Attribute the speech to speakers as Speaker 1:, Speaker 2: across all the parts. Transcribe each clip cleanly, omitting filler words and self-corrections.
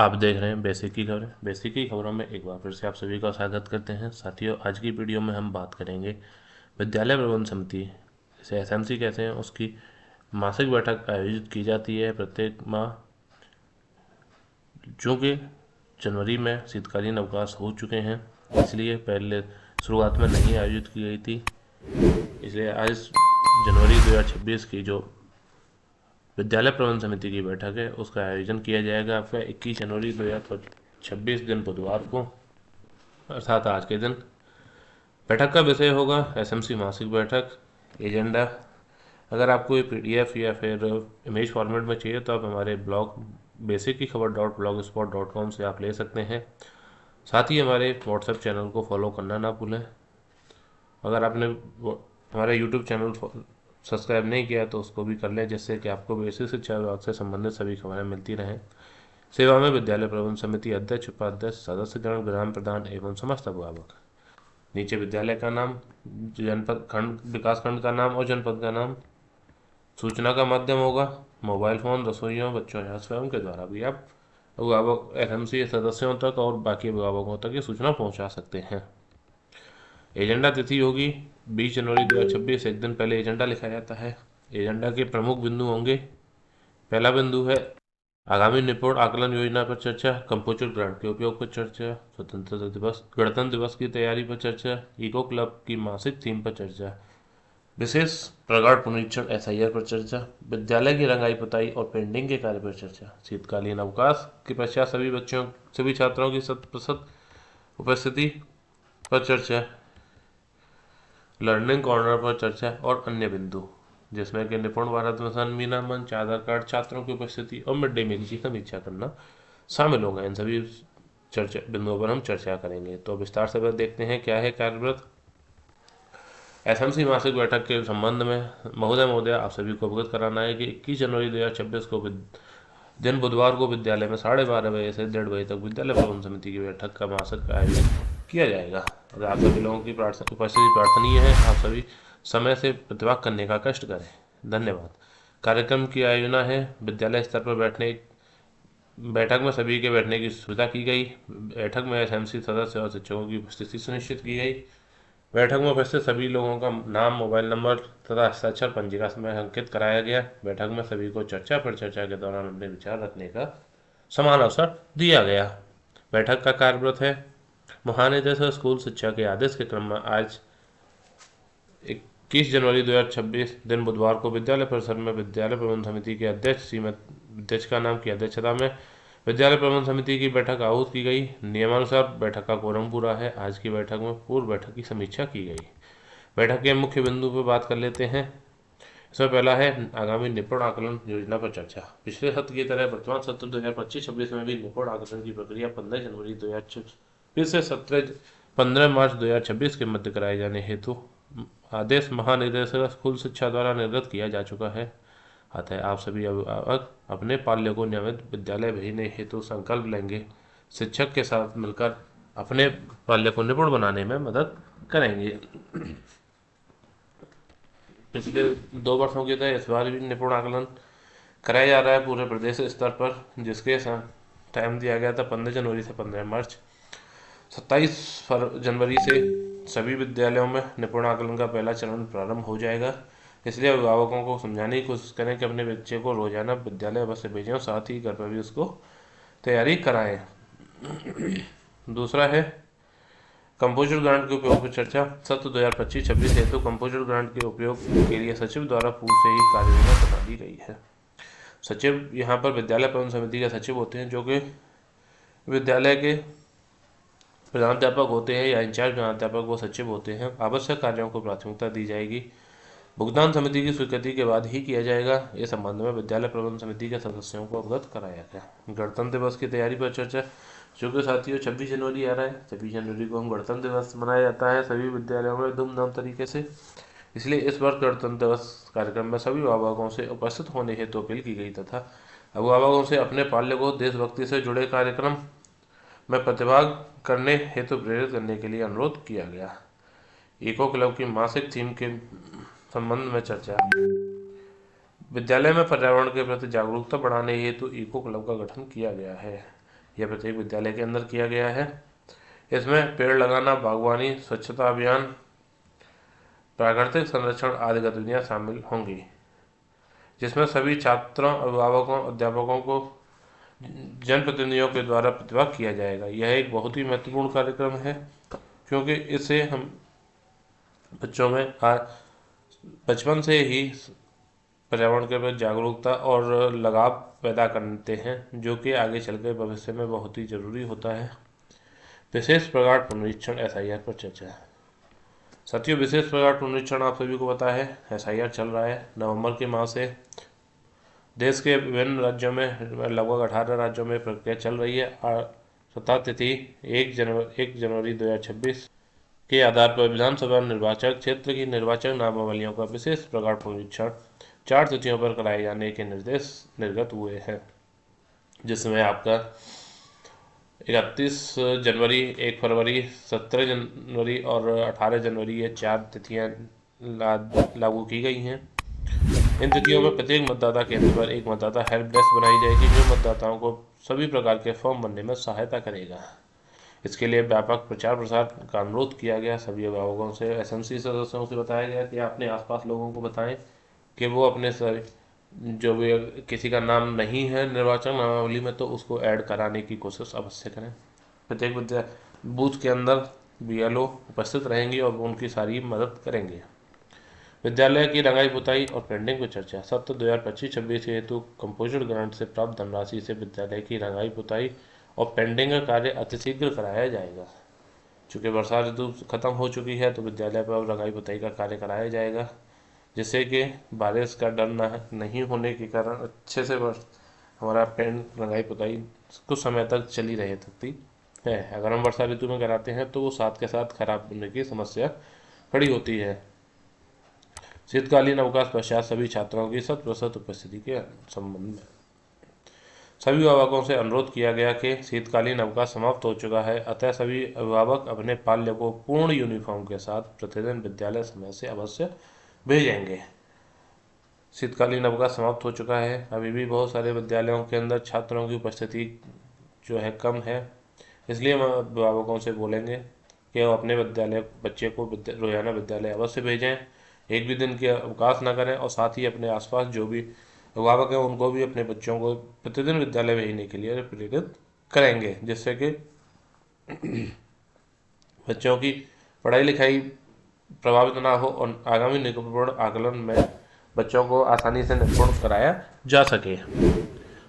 Speaker 1: आप देख रहे हैं बेसिक की खबरें। बेसिक की खबरों में एक बार फिर से आप सभी का स्वागत करते हैं। साथियों, आज की वीडियो में हम बात करेंगे विद्यालय प्रबंध समिति, इसे एसएमसी कहते हैं, उसकी मासिक बैठक आयोजित की जाती है प्रत्येक माह। चूँकि जनवरी में शीतकालीन अवकाश हो चुके हैं, इसलिए पहले शुरुआत में नहीं आयोजित की गई थी। इसलिए आज जनवरी 2026 की जो विद्यालय प्रबंध समिति की बैठक है उसका आयोजन किया जाएगा आपका 21 जनवरी 2026 दिन बुधवार को, अर्थात आज के दिन। बैठक का विषय होगा एसएमसी मासिक बैठक। एजेंडा, अगर आपको ये पीडीएफ या फिर इमेज फॉर्मेट में चाहिए तो आप हमारे ब्लॉग बेसिक की खबर .blogspot.com से आप ले सकते हैं। साथ ही हमारे व्हाट्सएप चैनल को फॉलो करना ना भूलें। अगर आपने हमारे यूट्यूब चैनल सब्सक्राइब नहीं किया तो उसको भी कर लें, जिससे कि आपको बेसिक शिक्षा विभाग से संबंधित सभी खबरें मिलती रहें। सेवा में विद्यालय प्रबंध समिति अध्यक्ष, उपाध्यक्ष, सदस्यगण, ग्राम प्रधान एवं समस्त अभिभावक। नीचे विद्यालय का नाम, जनपद खंड, विकास खंड का नाम और जनपद का नाम। सूचना का माध्यम होगा मोबाइल फ़ोन, रसोइयों, बच्चों या स्वयं के द्वारा भी आप अभिभावक एसएमसी सदस्यों तक और बाकी अभिभावकों तक ये सूचना पहुंचा सकते हैं। एजेंडा तिथि होगी 20 जनवरी 2026। एक दिन पहले एजेंडा लिखा जाता है। एजेंडा के प्रमुख बिंदु होंगे। पहला बिंदु है आगामी निपुण आकलन योजना पर चर्चा, कंप्यूटर ग्रांट के उपयोग पर चर्चा, स्वतंत्रता दिवस, गणतंत्र दिवस की तैयारी पर चर्चा, इको क्लब की मासिक थीम पर चर्चा, विशेष प्रगाढ़ पुनरीक्षण एसआईआर पर चर्चा, विद्यालय की रंगाई पुताई और पेंटिंग के कार्य पर चर्चा, शीतकालीन अवकाश के पश्चात सभी छात्रों की 100% उपस्थिति पर चर्चा, लर्निंग कॉर्नर पर चर्चा और अन्य बिंदु, जिसमें कि निपुण भारत मिशन, मीना मंच, आधार कार्ड, छात्रों की उपस्थिति और मिड डे मील की समीक्षा करना शामिल होगा। इन सभी चर्चा बिंदुओं पर हम चर्चा करेंगे। तो विस्तार से बस देखते हैं क्या है कार्यव्रत। एसएमसी मासिक बैठक के संबंध में महोदय आप सभी को अवगत कराना है कि 21 जनवरी 2026 को दिन बुधवार को विद्यालय में 12:30 बजे से 1:30 बजे तक विद्यालय प्रबंध समिति की बैठक का मासिक आयोजन किया जाएगा। और आप सभी लोगों की उपस्थिति प्रार्थनीय है। आप सभी समय से प्रतिभाग करने का कष्ट करें। धन्यवाद। कार्यक्रम की आयोजना है विद्यालय स्तर पर बैठक में सभी के बैठने की सुविधा की गई। बैठक में एसएमसी सदस्य और शिक्षकों की उपस्थिति सुनिश्चित की गई। बैठक में उपस्थित सभी लोगों का नाम, मोबाइल नंबर तथा हस्ताक्षर पंजिका में अंकित कराया गया। बैठक में सभी को चर्चा के दौरान अपने विचार रखने का समान अवसर दिया गया। बैठक का कार्यव्रत है महानिदेशक स्कूल शिक्षा के आदेश के क्रम में आज 21 जनवरी 2026 दिन बुधवार को विद्यालय परिसर में विद्यालय प्रबंध समिति के अध्यक्ष श्रीमती अध्यक्ष का नाम की अध्यक्षता में विद्यालय प्रबंध समिति की बैठक आहूत की गई। नियमानुसार बैठक का कोरम पूरा है। आज की बैठक में पूर्व बैठक की समीक्षा की गई। बैठक के मुख्य बिंदु पर बात कर लेते हैं। इसमें पहला है आगामी निपुण आकलन योजना पर चर्चा। पिछले सत्र की तरह वर्तमान सत्र 2025-26 में भी निपुण आकलन की प्रक्रिया 15 जनवरी 2026 से 15 मार्च 2026 के मध्य कराए जाने हेतु आदेश महानिदेशक स्कूल शिक्षा द्वारा निर्गत किया जा चुका है। अतः आप सभी अभिभावक अपने पाल्य को नियमित विद्यालय भेजने हेतु संकल्प लेंगे। शिक्षक के साथ मिलकर अपने पाल्य को निपुण बनाने में मदद करेंगे। पिछले 2 वर्षों की तरह इस बार भी निपुण आकलन कराया जा रहा है पूरे प्रदेश स्तर पर, जिसके टाइम दिया गया था 15 जनवरी से 15 मार्च। 27 जनवरी से सभी विद्यालयों में निपुण आकलन का पहला चरण प्रारंभ हो जाएगा। इसलिए अभिभावकों को समझाने की कोशिश करें कि अपने बच्चे को रोजाना विद्यालय अवश्य भेजें और साथ ही घर पर भी उसको तैयारी कराएं। दूसरा है कंप्यूटर ग्रांट के उपयोग पर चर्चा। सत्र 2025-26 हेतु कंप्यूटर ग्रांट के उपयोग के लिए सचिव द्वारा पूर्व से ही कार्ययोजना बना दी गई है। सचिव यहाँ पर विद्यालय प्रबंध समिति के सचिव होते हैं, जो कि विद्यालय के प्रधानाध्यापक होते हैं या इंचार्ज प्रधानाध्यापक वो सचिव होते हैं। आवश्यक कार्यों को प्राथमिकता दी जाएगी। भुगतान समिति की स्वीकृति के बाद ही किया जाएगा। इस संबंध में विद्यालय प्रबंध समिति के सदस्यों को अवगत कराया गया। गणतंत्र दिवस की तैयारी पर चर्चा। चूँकि साथियों 26 जनवरी आ रहा है, 26 जनवरी को हम गणतंत्र दिवस मनाया जाता है सभी विद्यालयों में धूमधाम तरीके से। इसलिए इस वर्ष गणतंत्र दिवस कार्यक्रम में सभी अभिभावकों से उपस्थित होने हेतु अपील की गई तथा अभिभावकों से अपने पाल्य को देशभक्ति से जुड़े कार्यक्रम में प्रतिभाग करने हेतु प्रेरित करने के लिए अनुरोध किया गया। इको क्लब की मासिक थीम के संबंध में चर्चा। विद्यालय में पर्यावरण के प्रति जागरूकता बढ़ाने हेतु इको क्लब का गठन किया गया है। यह प्रत्येक विद्यालय के अंदर किया गया है। इसमें पेड़ लगाना, बागवानी, स्वच्छता अभियान, प्राकृतिक संरक्षण आदि गतिविधियां शामिल होंगी, जिसमें सभी छात्रों, अभिभावकों, अध्यापकों को जनप्रतिनिधियों के द्वारा प्रतिभाग किया जाएगा। यह एक बहुत ही महत्वपूर्ण कार्यक्रम है, क्योंकि इससे हम बच्चों में बचपन से ही पर्यावरण के प्रति जागरूकता और लगाव पैदा करते हैं, जो कि आगे चलकर भविष्य में बहुत ही जरूरी होता है। विशेष प्रगाढ़ पुनरीक्षण SIR पर चर्चा। साथियों, विशेष प्रगाढ़ पुनरीक्षण आप सभी को पता है, SIR चल रहा है। नवंबर के माह से देश के विभिन्न राज्यों में, लगभग 18 राज्यों में प्रक्रिया चल रही है। सतह तिथि 1 जनवरी 2026 के आधार पर विधानसभा निर्वाचक क्षेत्र की निर्वाचक नामावलियों का विशेष प्रगाढ़ पुनरीक्षण 4 तिथियों पर कराए जाने के निर्देश निर्गत हुए हैं, जिसमें आपका 31 जनवरी, 1 फरवरी, 17 जनवरी और 18 जनवरी, ये 4 तिथियां लागू की गई हैं। इन तिथियों में प्रत्येक मतदाता केंद्र पर एक मतदाता हेल्प डेस्क बनाई जाएगी, जो मतदाताओं को सभी प्रकार के फॉर्म भरने में सहायता करेगा। इसके लिए व्यापक प्रचार प्रसार का अनुरोध किया गया। सभी अभिभावकों से, SMC सदस्यों से बताया गया कि अपने आसपास लोगों को बताएं कि वो अपने जो भी किसी का नाम नहीं है निर्वाचक नामावली में, तो उसको ऐड कराने की कोशिश अवश्य करें। प्रत्येक बूथ के अंदर BLO उपस्थित रहेंगे और उनकी सारी मदद करेंगे। विद्यालय की रंगाई पुताई और पेंटिंग पर चर्चा। सत्र 2025-26 हेतु कंपोजिट ग्रांट से प्राप्त धनराशि से विद्यालय की रंगाई पुताई और पेंटिंग का कार्य अतिशीघ्र कराया जाएगा। चूँकि वर्षा ऋतु खत्म हो चुकी है, तो विद्यालय पर अब रंगाई पुताई का कार्य कराया जाएगा, जिससे कि बारिश का डर नहीं होने के कारण अच्छे से हमारा रंगाई पुताई कुछ समय तक चली रह सकती है। अगर हम वर्षा ऋतु में कराते हैं तो वो साथ के साथ खराब होने की समस्या खड़ी होती है। शीतकालीन अवकाश पश्चात सभी छात्रों की 100% उपस्थिति के संबंध में सभी अभिभावकों से अनुरोध किया गया कि शीतकालीन अवकाश समाप्त हो चुका है, अतः सभी अभिभावक अपने बाल्य को पूर्ण यूनिफॉर्म के साथ प्रतिदिन विद्यालय समय से अवश्य भेजेंगे। शीतकालीन अवकाश समाप्त हो चुका है। अभी भी बहुत सारे विद्यालयों के अंदर छात्रों की उपस्थिति जो है कम है, इसलिए हम अभिभावकों से बोलेंगे कि वो अपने बच्चे को रोजाना विद्यालय अवश्य भेजें, एक भी दिन के अवकाश न करें, और साथ ही अपने आसपास जो भी अभिभावक हैं उनको भी अपने बच्चों को प्रतिदिन विद्यालय भेजने के लिए प्रेरित करेंगे, जिससे कि बच्चों की पढ़ाई लिखाई प्रभावित ना हो और आगामी निपुण आकलन में बच्चों को आसानी से निपुण कराया जा सके।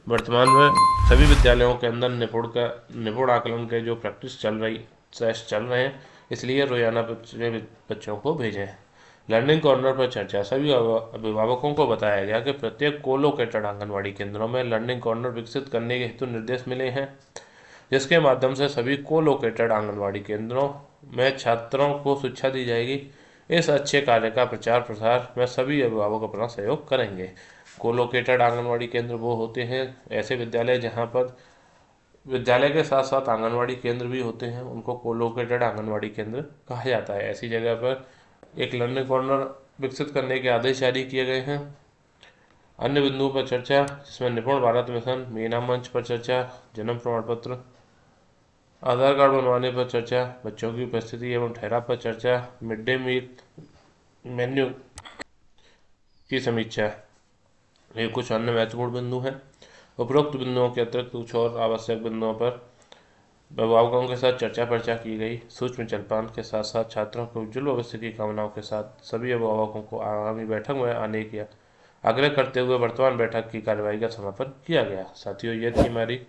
Speaker 1: वर्तमान में सभी विद्यालयों के अंदर निपुण आकलन के जो प्रैक्टिस चल रहे हैं, इसलिए रोजाना बच्चों को भेजें। लर्निंग कॉर्नर पर चर्चा। सभी अभिभावकों को बताया गया कि प्रत्येक कोलोकेटेड आंगनवाड़ी केंद्रों में लर्निंग कॉर्नर विकसित करने के हेतु निर्देश मिले हैं, जिसके माध्यम से सभी कोलोकेटेड आंगनवाड़ी केंद्रों में छात्रों को शिक्षा दी जाएगी। इस अच्छे कार्य का प्रचार प्रसार में सभी अभिभावक अपना सहयोग करेंगे। कोलोकेटेड आंगनवाड़ी केंद्र वो होते हैं ऐसे विद्यालय जहाँ पर विद्यालय के साथ साथ आंगनवाड़ी केंद्र भी होते हैं, उनको कोलोकेटेड आंगनवाड़ी केंद्र कहा जाता है। ऐसी जगह पर एक लर्निंग कॉर्नर विकसित करने के आदेश जारी किए गए हैं। अन्य बिंदुओं पर चर्चा, जिसमें निपुण भारत मिशन, मीना मंच पर चर्चा, जन्म प्रमाण पत्र, आधार कार्ड बनवाने पर चर्चा, बच्चों की उपस्थिति एवं ठहराव पर चर्चा, मिड डे मील मेन्यू की समीक्षा, ये कुछ अन्य महत्वपूर्ण बिंदु हैं। उपरोक्त बिंदुओं के अतिरिक्त कुछ और आवश्यक बिंदुओं पर अभिभावकों के साथ चर्चा पर्चा की गई। सूक्ष्म जलपान के साथ साथ छात्रों के उज्ज्वल भविष्य की कामनाओं के साथ सभी अभिभावकों को आगामी बैठक में आने का आग्रह करते हुए वर्तमान बैठक की कार्यवाही का समापन किया गया। साथियों, ये थी हमारी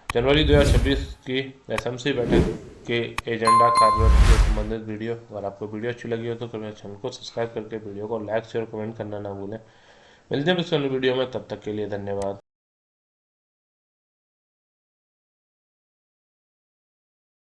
Speaker 1: जनवरी 2026 की SMC बैठक के एजेंडा कार्य से संबंधित वीडियो। अगर आपको वीडियो अच्छी लगी हो तो कृपया चैनल को सब्सक्राइब करके वीडियो को लाइक शेयर कमेंट करना ना भूलें। मिलते हैं इस वीडियो में, तब तक के लिए धन्यवाद।